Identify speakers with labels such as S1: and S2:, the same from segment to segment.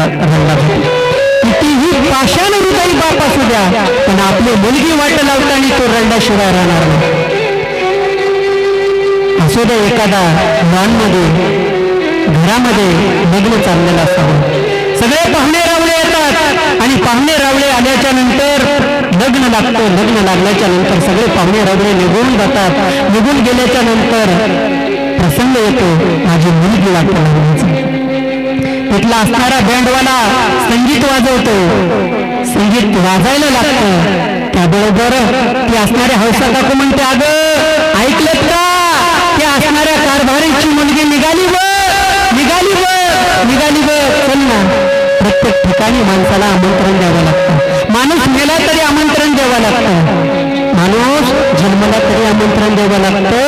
S1: रडला जातो. कितीही पाषाण हृदयी बाप असू द्या, पण आपली मुलगी वाट लावताना तो रडल्याशिवाय राहणार नाही. असू दे एखादा लॉनमध्ये घरामध्ये लग्न चाललेलं असावं, सगळे पाहुणे रावळे येतात आणि पाहुणे रावळे आल्याच्या नंतर लग्न लागतं. लग्न लागल्याच्या नंतर सगळे पाहुणे रावळे निघून जातात. निघून गेल्याच्या नंतर प्रसंग येतो माझी मुलगी वाट लागण्याचा. तिथला असणारा बँडवाला संगीत वाजवतो, संगीत वाजायला लागतं. त्याबरोबर ती असणाऱ्या हौसा काकू म्हणते, अगं ऐकलं का, त्या असणाऱ्या कारभारीची मुलगी निघाली व निघाली व निघाली व चल ना. प्रत्येक ठिकाणी माणसाला आमंत्रण द्यावं लागतं. माणूस मेला तरी आमंत्रण द्यावं लागतं, माणूस जन्मला तरी आमंत्रण द्यावं लागतं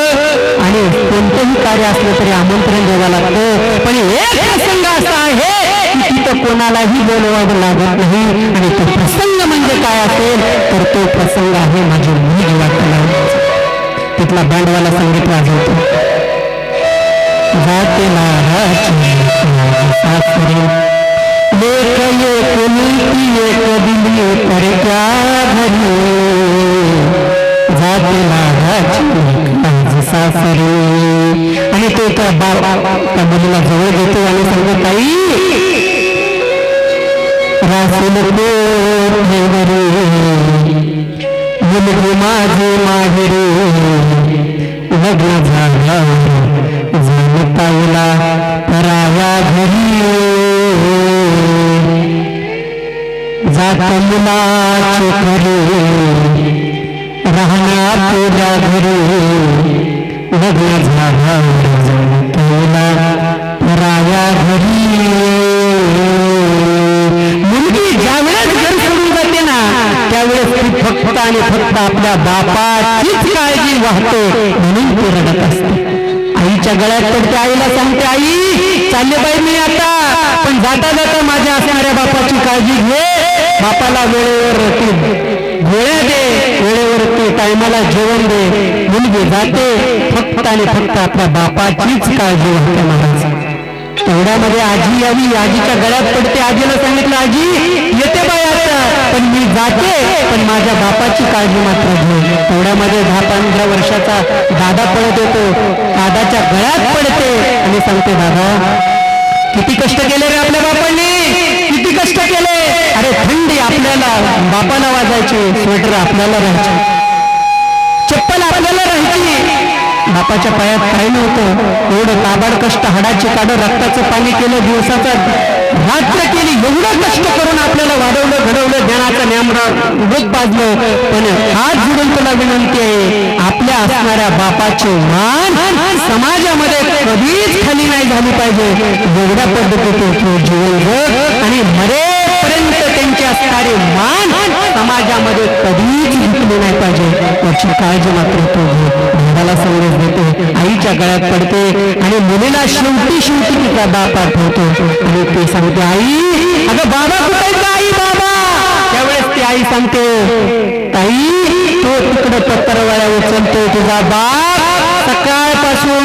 S1: आणि कोणतंही कार्य असलं तरी आमंत्रण द्यावं लागतं. पण एक प्रसंग असा आहे की तिथं कोणालाही बोलवावं लागत नाही. आणि तो प्रसंग म्हणजे काय असेल तर तो प्रसंग आहे माझी मुलगी वाट लावण्याचा. तिथला बँडवाला संगीत वाजवतो, जाते सासरे लेख एक नीती एक दिली तर क्या घरी, जाते सासरे. आणि तो त्या मुलीला जवळ घेतो आणि सांगतो, ताई रासूल घेवरे मुलगी माझी माहेरी, लग्न झालं पाहिला पराया घरी, जात मुलाचे घरी राहण्या तुझ्या घरी, लग्न झालं पाहिला पराया घरी. मुलगी ज्यावेळेस घर सोडून जाते ना त्यावेळेस ती फक्त आणि फक्त आपल्या बापाचीच काळजी वाहते, म्हणून ती रडत असते. आईच्या गळ्यात पडते, आईला सांगते, आई चालले बाई मी आता, पण जाता जाता माझ्या असणाऱ्या बापाची काळजी घे. बापाला वेळेवर गोळ्या दे, वेळेवर ती टायमाला जेवण दे. मुलगी जाते फक्त आणि फक्त आपल्या बापाचीच काळजी वाटते. महाराज तेवढ्यामध्ये आजी आली, आजीच्या गळ्यात पडते. आजीला सांगितलं, आजी येते बाई आता, पण मी जाते, पण माझ्या बापाची काळजी मात्र घे. तेवढ्यामध्ये 10-15 वर्षाचा दादा पडत येतो, दादाच्या गळ्यात पडते आणि सांगते, दादा किती कष्ट केले रे आपल्या बापांनी, किती कष्ट केले. अरे थंडी आपल्याला बापाला वाजायची, स्वेटर आपल्याला राहायची, चप्पल आपल्याला राहायची, बापाच्या पायात काही नव्हतं. एवढं काबाड कष्ट, हाडाची काढ, रक्ताचं पाणी केलं, दिवसाचा रात्र केली, एवढं कष्ट करून आपल्याला वाढवलं, घडवलं, ज्ञानाचं मृत पाजलं. पण हात जोडून तुला विनंती आहे, आपल्या असणाऱ्या बापाचे मान समाजामध्ये कधीच खाली नाही झाली पाहिजे. एवढ्या पद्धतीने तो जीवन जग आणि मरेपर्यंत त्यांचे असणारे मान समाजामध्ये कधीच झुकले नाही पाहिजे, याची काळजी मात्र तो मुलाला संदेश देते. आईच्या गळ्यात पडते आणि मुलीला शेवटी तिचा बाप आठवतो आणि ते सांगते, आई अगं बाबा कुठे का, आई बाबा. त्यावेळेस ती आई सांगते, ताई तो तिकडे पत्तरवाळ्या उचलतो, तुझा बाप सकाळपासून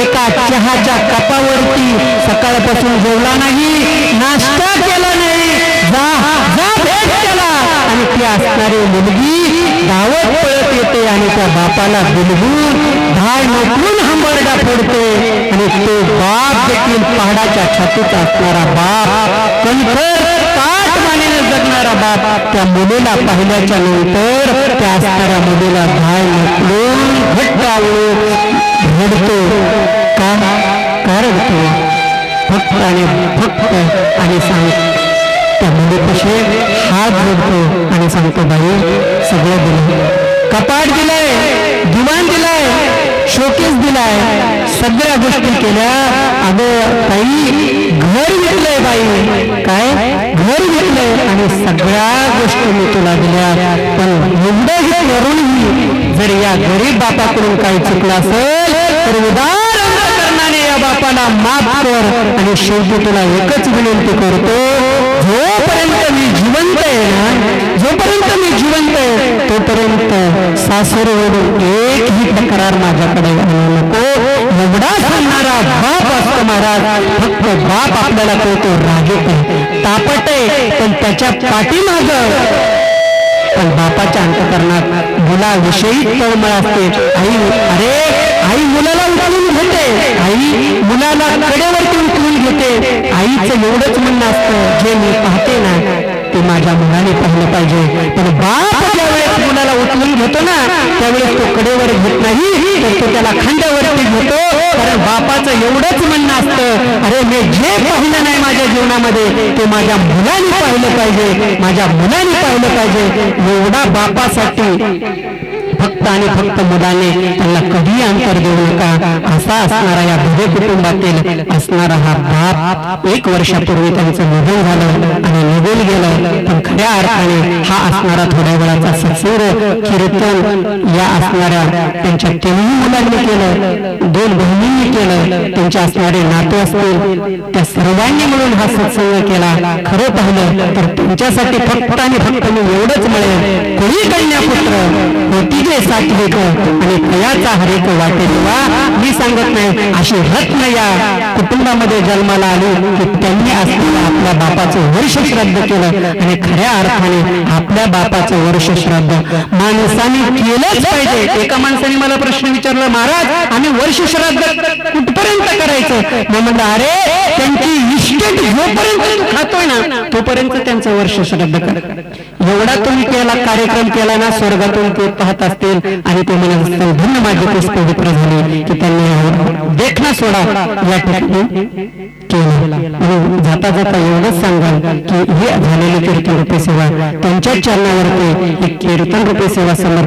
S1: एका चहाच्या कपावरती सकाळपासून जेवला नाही, नाश्ता केला नाही, जा भेट केला. आणि ती असणारी मुलगी धावत पळत येते आणि त्या बापाला बिलगून धाड नोकरून हंबरडा फोडते. आणि तो बाप देखील पहाडाच्या छातीचा असणारा बाप, कणखर ताट मानेने जगणारा बाप, त्या मुलीला पाहिल्याच्या नंतर त्या असणाऱ्या मुलीला धाड नोकरून घट्ट आवळून रडतो. का रडतो? फक्त आणि फक्त आणि त्या मुलीपाशी हात जोडतो आणि सांगतो, बाई सगळं दिलं, कपाट दिलाय, दिवाण दिलाय, शोकेस दिलाय, सगळ्या गोष्टी केल्या. अगं ताई घर विकलंय, बाई काय घर विकलंय आणि सगळ्या गोष्टी मी तुला दिल्या. पण एवढंही करूनही जर या गरीब बापाकडून काही चुकलं असेल तर उदार करणारे या बापाला माफ कर. आणि शेवटी तुला एकच विनंती करतो, जोपर्यंत मी जिवंत आहे ना, जोपर्यंत मी जिवंत आहे तोपर्यंत सासरवरून एकही तक्रार माझ्याकडे आणू नको. एवढा सांगणारा बाप असतो महाराज. फक्त बाप आपल्याला कळतो रागीट आहे, तापट आहे, पण त्याच्या पाठीमाग पण बापाच्या अंतकरणात मुलाविषयी तळमळ असते. आई मुलाला उचलून घेते, आई मुलाला कडेवरती उचलून घेते. आईचं एवढंच म्हणणं असतं, जे मी पाहते ना ते माझ्या मुलाने पाहिलं पाहिजे. पण बाप ज्यावेळेस मुलाला उचलून घेतो ना त्यावेळेस तो कडेवर घेत नाही, तर तो त्याला खांद्यावरती घेतो. कारण बापाचं एवढंच म्हणणं असतं, अरे मी जे पाहिलं नाही माझ्या जीवनामध्ये ते माझ्या मुलाने पाहिलं पाहिजे, माझ्या मुलाने पाहिलं पाहिजे. एवढा बापासाठी फक्त आणि फक्त मुलाने त्यांना कधी अंतर देऊ नका असा असणारा या भव्य कुटुंबातील असणारा हा बाप 1 वर्षापूर्वी त्यांचं निधन झालं आणि निघून गेलं. पण खऱ्या अर्थाने हा असणारा थोड्या वेळाचा सत्संग कीर्तन या असणाऱ्या त्यांच्या 3 मुलांनी केलं, 2 बहिणींनी केलं, त्यांचे असणारे नाते असतील त्या सर्वांनी मिळून हा सत्संग केला. खरं पाहिलं तर त्यांच्यासाठी फक्त आणि फक्त मी एवढंच मिळेल, कोणी कन्यापुत्र होती जे सात्विक आणि कयाचा हरेक वाटे देवा. मी सांगत नाही, अशी रत्न या कुटुंबामध्ये जन्माला आली की त्यांनी असलेलं आपल्या बापाचं वर्ष श्राद्ध केलं. आणि खऱ्या अर्थाने आपल्या बापाचं वर्ष श्राद्ध माणसाने केलंच पाहिजे. एका माणसाने मला प्रश्न विचारला, महाराज आम्ही वर्ष श्राद्ध कुठपर्यंत करायचं? मी म्हणलं, अरे त्यांची इस्टेट जोपर्यंत खातोय ना तोपर्यंत त्यांचं वर्ष श्राद्ध कर. एवढा तुम्ही केला कार्यक्रम केला ना, स्वर्गातून ते पाहत असतील आणि ते म्हणत असतील धन्य माझे पुष्प पवित्र झाले की त्यांनी देखना सोडा या ठिकाणी केला. आणि जाता जाता एवढंच सांगाल की हे झालेली कीर्तन रूपे सेवा त्यांच्या चरणावरती एक कीर्तन रूपे सेवा समर्पित